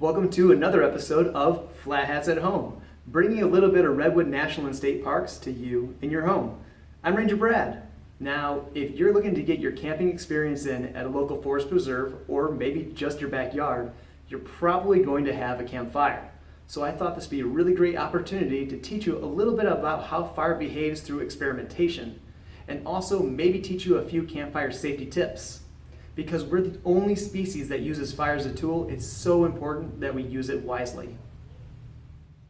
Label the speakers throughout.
Speaker 1: Welcome to another episode of Flat Hats at Home, bringing a little bit of Redwood National and State Parks to you in your home. I'm Ranger Brad. Now, if you're looking to get your camping experience in at a local forest preserve or maybe just your backyard, you're probably going to have a campfire. So I thought this would be a really great opportunity to teach you a little bit about how fire behaves through experimentation, and also maybe teach you a few campfire safety tips. Because we're the only species that uses fire as a tool, it's so important that we use it wisely.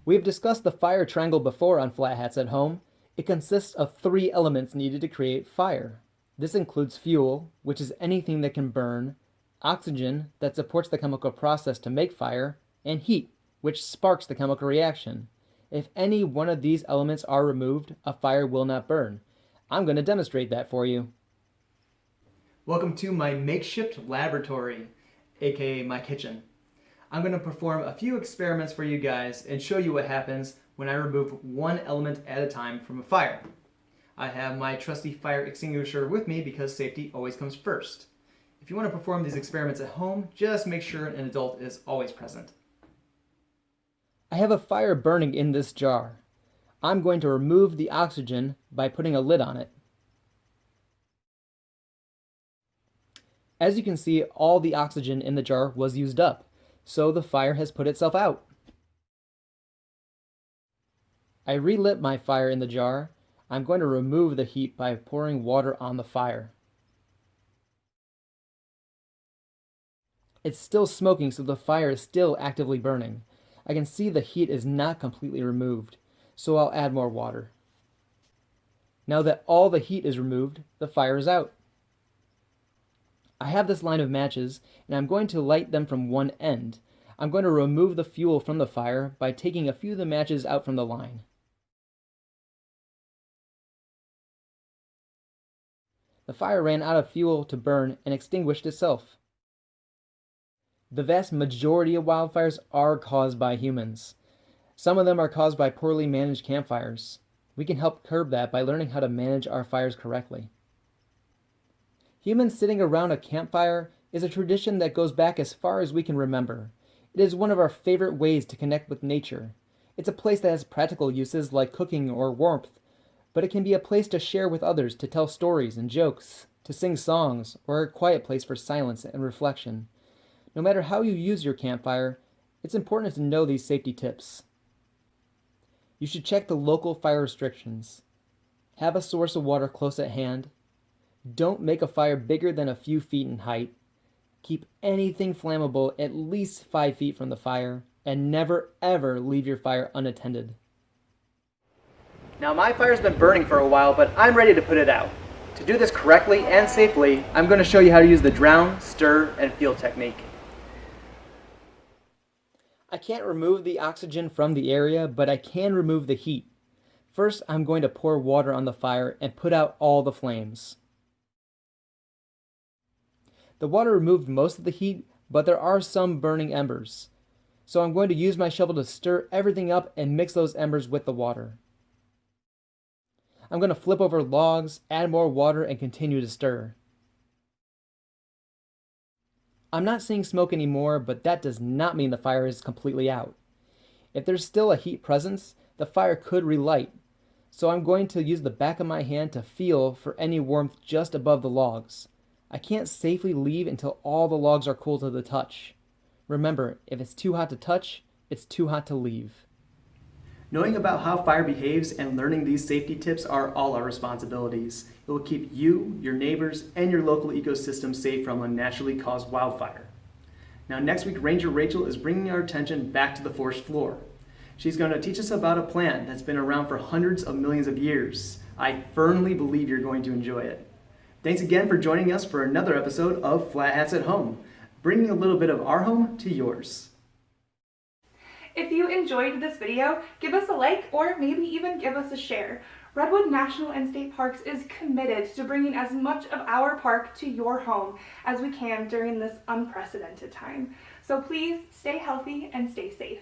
Speaker 2: We've discussed the fire triangle before on Flat Hats at Home. It consists of 3 elements needed to create fire. This includes fuel, which is anything that can burn, oxygen, that supports the chemical process to make fire, and heat, which sparks the chemical reaction. If any one of these elements are removed, a fire will not burn. I'm going to demonstrate that for you.
Speaker 1: Welcome to my makeshift laboratory, aka my kitchen. I'm going to perform a few experiments for you guys and show you what happens when I remove one element at a time from a fire. I have my trusty fire extinguisher with me because safety always comes first. If you want to perform these experiments at home, just make sure an adult is always present.
Speaker 2: I have a fire burning in this jar. I'm going to remove the oxygen by putting a lid on it. As you can see, all the oxygen in the jar was used up, so the fire has put itself out. I relit my fire in the jar. I'm going to remove the heat by pouring water on the fire. It's still smoking, so the fire is still actively burning. I can see the heat is not completely removed, so I'll add more water. Now that all the heat is removed, the fire is out. I have this line of matches, and I'm going to light them from one end. I'm going to remove the fuel from the fire by taking a few of the matches out from the line. The fire ran out of fuel to burn and extinguished itself. The vast majority of wildfires are caused by humans. Some of them are caused by poorly managed campfires. We can help curb that by learning how to manage our fires correctly. Humans sitting around a campfire is a tradition that goes back as far as we can remember. It is one of our favorite ways to connect with nature. It's a place that has practical uses like cooking or warmth, but it can be a place to share with others, to tell stories and jokes, to sing songs, or a quiet place for silence and reflection. No matter how you use your campfire, it's important to know these safety tips. You should check the local fire restrictions. Have a source of water close at hand. Don't make a fire bigger than a few feet in height. Keep anything flammable at least 5 feet from the fire, and never ever leave your fire unattended. Now my fire's been burning for a while, but I'm ready to put it out. To do this correctly and safely, I'm going to show you how to use the drown, stir, and feel technique. I can't remove the oxygen from the area, but I can remove the heat. First, I'm going to pour water on the fire and put out all the flames. The water removed most of the heat, but there are some burning embers. So I'm going to use my shovel to stir everything up and mix those embers with the water. I'm going to flip over logs, add more water, and continue to stir. I'm not seeing smoke anymore, but that does not mean the fire is completely out. If there's still a heat presence, the fire could relight. So I'm going to use the back of my hand to feel for any warmth just above the logs. I can't safely leave until all the logs are cool to the touch. Remember, if it's too hot to touch, it's too hot to leave.
Speaker 1: Knowing about how fire behaves and learning these safety tips are all our responsibilities. It will keep you, your neighbors, and your local ecosystem safe from a naturally caused wildfire. Now next week, Ranger Rachel is bringing our attention back to the forest floor. She's going to teach us about a plant that's been around for hundreds of millions of years. I firmly believe you're going to enjoy it. Thanks again for joining us for another episode of Flat Hats at Home, bringing a little bit of our home to yours.
Speaker 3: If you enjoyed this video, give us a like or maybe even give us a share. Redwood National and State Parks is committed to bringing as much of our park to your home as we can during this unprecedented time. So please stay healthy and stay safe.